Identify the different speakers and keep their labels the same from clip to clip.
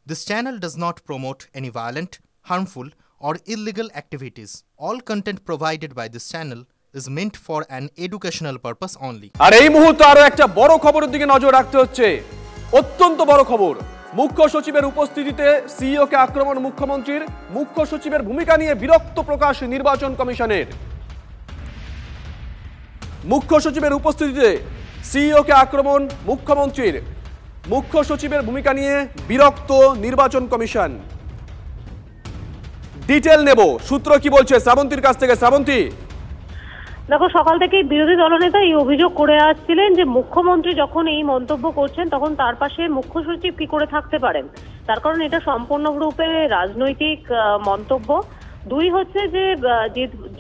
Speaker 1: This channel does not promote any violent, harmful, or illegal activities. All content provided by this channel is meant for an educational purpose only.
Speaker 2: আর এই মুহূর্তে আরো একটা বড় খবরের দিকে নজর রাখতে হচ্ছে। অত্যন্ত বড় খবর। মুখ্য সচিবের উপস্থিতিতে সিইও কে আক্রমণ মুখ্যমন্ত্রীর। মুখ্য সচিবের ভূমিকা নিয়ে বিরক্ত প্রকাশ নির্বাচন কমিশনের। মুখ্য সচিবের উপস্থিতিতে সিইও কে আক্রমণ মুখ্যমন্ত্রীর। মুখ্য সচিবের ভূমিকা নিয়ে বিরক্ত নির্বাচন কমিশন। ডিটেইল নেব, সূত্র কি বলছে শ্রাবন্তীর কাছ থেকে। শ্রাবন্তী,
Speaker 3: দেখো, সকাল থেকেই বিরোধী দলনেতা এই অভিযোগ করে আসছিলেন যে মুখ্যমন্ত্রী যখন এই মন্তব্য করছেন তখন তার পাশে মুখ্য সচিব কি করে থাকতে পারেন, তার কারণ এটা সম্পূর্ণরূপে রাজনৈতিক মন্তব্য। দুই হচ্ছে যে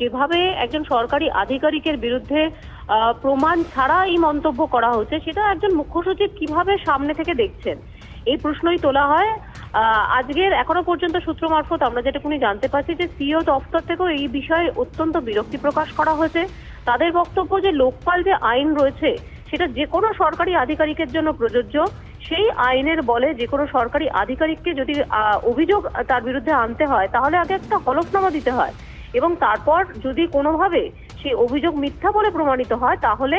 Speaker 3: যেভাবে একজন সরকারি আধিকারিকের বিরুদ্ধে প্রমাণ ছাড়া এই মন্তব্য করা হচ্ছে, সেটা একজন মুখ্য সচিব কিভাবে সামনে থেকে দেখছেন, এই প্রশ্নই তোলা হয়। আজকের এখনো পর্যন্ত সূত্র মারফত আমরা যেটুকুনি জানতে পারছি যে সিইও দপ্তর থেকেও এই বিষয়ে অত্যন্ত বিরক্তি প্রকাশ করা হয়েছে। তাদের বক্তব্য যে লোকপাল যে আইন রয়েছে সেটা যে কোনো সরকারি আধিকারিকের জন্য প্রযোজ্য। সেই আইনের বলে যে কোনো সরকারি আধিকারিককে যদি অভিযোগ তার বিরুদ্ধে আনতে হয় তাহলে আগে একটা হলফনামা দিতে হয়, এবং তারপর যদি কোনোভাবে সেই অভিযোগ মিথ্যা বলে প্রমাণিত হয় তাহলে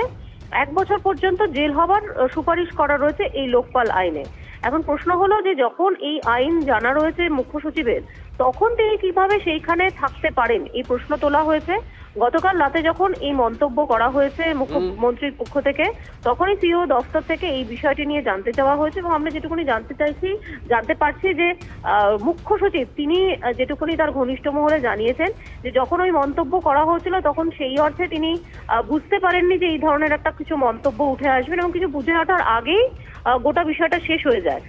Speaker 3: 1 বছর পর্যন্ত জেল হবার সুপারিশ করা রয়েছে এই লোকপাল আইনে। এখন প্রশ্ন হলো যে যখন এই আইন জানা রয়েছে মুখ্য সচিবের, তখন তিনি কিভাবে সেইখানে থাকতে পারেন, এই প্রশ্ন তোলা হয়েছে। গতকাল রাতে যখন এই মন্তব্য করা হয়েছে মুখ্যমন্ত্রীর পক্ষ থেকে, তখনই সিইও দফতর থেকে এই বিষয়টি নিয়ে জানতে চাওয়া হয়েছে, এবং আমরা যেটুকুনি জানতে পারছি যে মুখ্য সচিব তিনি যেটুকুনি তার ঘনিষ্ঠ মহলে জানিয়েছেন যে যখন ওই মন্তব্য করা হয়েছিল তখন সেই অর্থে তিনি বুঝতে পারেননি যে এই ধরনের একটা কিছু মন্তব্য উঠে আসবেন, এবং কিছু বুঝে ওঠার আগেই গোটা বিষয়টা শেষ হয়ে যায়।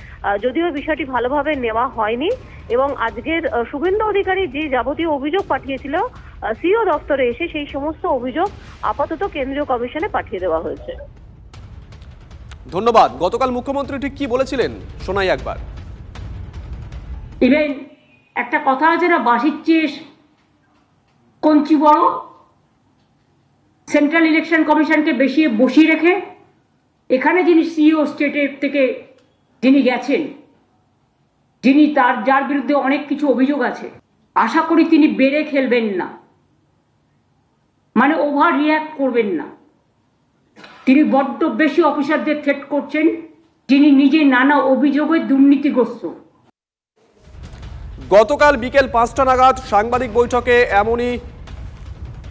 Speaker 3: যদিও বিষয়টি ভালোভাবে নেওয়া হয়নি, এবং আজকের শুভেন্দু অধিকারী যে যাবতীয় অভিযোগ পাঠিয়েছিল সিইও দপ্তরে এসে, সেই সমস্ত অভিযোগ আপাতত কেন্দ্রীয় কমিশনে পাঠিয়ে দেওয়া হয়েছে।
Speaker 2: ধন্যবাদ। গতকাল মুখ্যমন্ত্রী ঠিক কি বলেছিলেন শোনাই একবার।
Speaker 4: ইভেন একটা কথা আছে না, বাঁশির চেয়ে কঞ্চি বড়। সেন্ট্রাল ইলেকশন কমিশনকে বেশি বসিয়ে রেখে এখানে যিনি সিইও স্টেটের থেকে যিনি গেছেন, যিনি যার বিরুদ্ধে অনেক কিছু অভিযোগ আছে, আশা করি তিনি বেড়ে খেলবেন না, মানে ওভার রিয়াক্ট করবেন না। তিনি বড্ড বেশি অফিসারদের থ্রেট করছেন, যিনি নিজে নানা অভিযোগে দুর্নীতিগ্রস্ত।
Speaker 2: গতকাল বিকেল 5টা নাগাদ সাংবাদিক বৈঠকে এমনই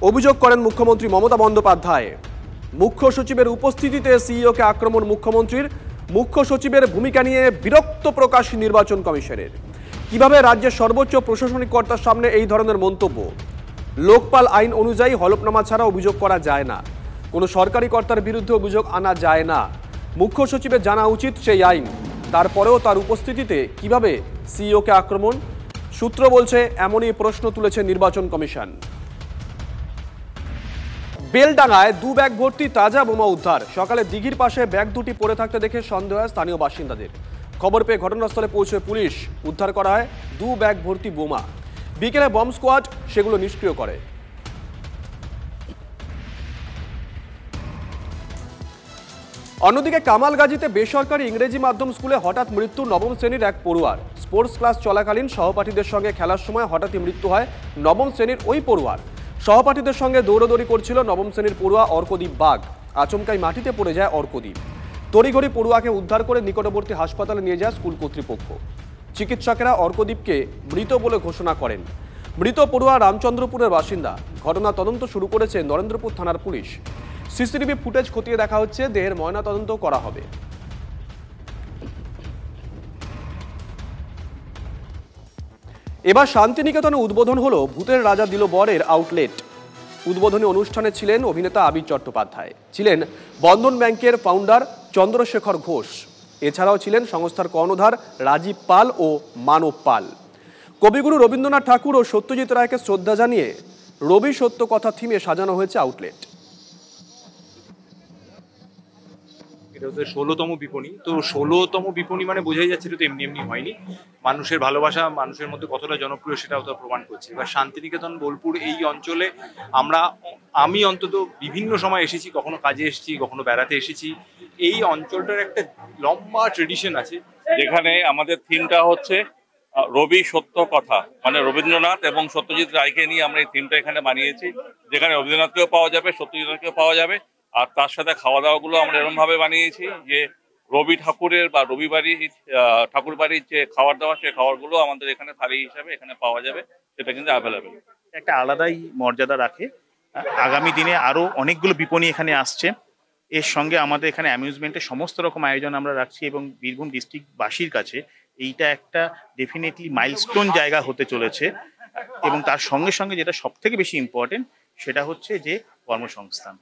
Speaker 2: অভিযোগ করেন মুখ্যমন্ত্রী মমতা বন্দ্যোপাধ্যায়। মুখ্য সচিবের উপস্থিতিতে সিইও কে আক্রমণ মুখ্যমন্ত্রীর। মুখ্য সচিবের ভূমিকা নিয়ে বিরক্ত প্রকাশ নির্বাচন কমিশনের। কিভাবে রাজ্যের সর্বোচ্চ প্রশাসনিক কর্তার সামনে এই ধরনের মন্তব্য? লোকপাল আইন অনুযায়ী হলফনামা ছাড়া অভিযোগ করা যায় না, কোনো সরকারি কর্তার বিরুদ্ধে অভিযোগ আনা যায় না। মুখ্য সচিবের জানা উচিত সেই আইন, তারপরেও তার উপস্থিতিতে কিভাবে সিইও কে আক্রমণ? সূত্র বলছে এমনই প্রশ্ন তুলেছে নির্বাচন কমিশন। বেলডাঙ্গায় 2 ব্যাগ ভর্তি তাজা বোমা উদ্ধার। সকালে দিঘির পাশে ব্যাগ দুটি পড়ে থাকতে দেখে সন্দেহ হয় স্থানীয় বাসিন্দাদের। খবর পেয়ে ঘটনাস্থলে পৌঁছে পুলিশ, উদ্ধার করা হয় 2 ব্যাগ ভর্তি বোমা। বিকেলে বম্ব স্কোয়াড সেগুলো নিষ্ক্রিয় করে। অন্যদিকে কামালগাজীতে বেসরকারি ইংরেজি মাধ্যম স্কুলে হঠাৎ মৃত্যু 9ম শ্রেণীর এক পড়ুয়ার। স্পোর্টস ক্লাস চলাকালীন সহপাঠীদের সঙ্গে খেলার সময় হঠাৎই মৃত্যু হয় 9ম শ্রেণীর ওই পড়ুয়ার। সহপাঠীদের সঙ্গে দৌড়দৌড়ি করছিল 9ম শ্রেণীর পড়ুয়া অর্কদীপ বাগ। আচমকাই মাটিতে পড়ে যায় অর্কদীপ। তড়িঘড়ি পড়ুয়াকে উদ্ধার করে নিকটবর্তী হাসপাতালে নিয়ে যায় স্কুল কর্তৃপক্ষ। চিকিৎসকেরা অর্কদীপকে মৃত বলে ঘোষণা করেন। মৃত পড়ুয়া রামচন্দ্রপুরের বাসিন্দা। ঘটনা তদন্ত শুরু করেছে নরেন্দ্রপুর থানার পুলিশ। সিসিটিভি ফুটেজ খতিয়ে দেখা হচ্ছে, দেহের ময়নাতদন্ত করা হবে। এবার শান্তিনিকেতনে উদ্বোধন হলো ভূতের রাজা দিল বরের আউটলেট। উদ্বোধনী অনুষ্ঠানে ছিলেন অভিনেতা আবির চট্টোপাধ্যায়, ছিলেন বন্ধন ব্যাংকের ফাউন্ডার চন্দ্রশেখর ঘোষ, এছাড়াও ছিলেন সংস্থার কর্ণধার রাজীব পাল ও মানব পাল। কবিগুরু রবীন্দ্রনাথ ঠাকুর ও সত্যজিৎ রায়কে শ্রদ্ধা জানিয়ে রবি সত্য কথা থিমে সাজানো হয়েছে আউটলেট।
Speaker 5: এটা হচ্ছে 16তম বিপণী। তো 16তম বিপণী মানে বোঝাই যাচ্ছে এটা তো এমনি এমনি হয়নি। মানুষের ভালোবাসা মানুষের মধ্যে কতটা জনপ্রিয় সেটাও তো প্রমাণ করছে। এবার শান্তিনিকেতন বোলপুর এই অঞ্চলে আমি অন্তত বিভিন্ন সময় এসেছি, কখনো কাজে এসেছি, কখনো বেড়াতে এসেছি। এই অঞ্চলটার একটা লম্বা ট্রেডিশন আছে
Speaker 6: যেখানে আমাদের থিমটা হচ্ছে রবি সত্য কথা, মানে রবীন্দ্রনাথ এবং সত্যজিৎ রায়কে নিয়ে আমরা এই থিমটা এখানে বানিয়েছি, যেখানে রবীন্দ্রনাথকেও পাওয়া যাবে, সত্যজিৎকেও পাওয়া যাবে, আর তার সাথে খাওয়া দাওয়া গুলো আমরা এরকম ভাবে বানিয়েছি যে রবি ঠাকুরের বা রবিবাড়ির ঠাকুর বাড়ির যে খাবার দাবার, সেই খাবার গুলো আমাদের এখানে থালি হিসাবে এখানে পাওয়া যাবে, সেটা কিন্তু অ্যাভেলেবেল।
Speaker 7: একটা আলাদাই মর্যাদা রাখে। আগামী দিনে আরো অনেকগুলো বিপণী এখানে আসছে। এর সঙ্গে আমাদের এখানে অ্যামিউজমেন্টের সমস্ত রকম আয়োজন আমরা রাখছি, এবং বীরভূম ডিস্ট্রিক্টবাসীর কাছে এইটা একটা ডেফিনেটলি মাইলস্টোন জায়গা হতে চলেছে। এবং তার সঙ্গে সঙ্গে যেটা সব থেকে বেশি ইম্পর্টেন্ট, সেটা হচ্ছে যে কর্মসংস্থান।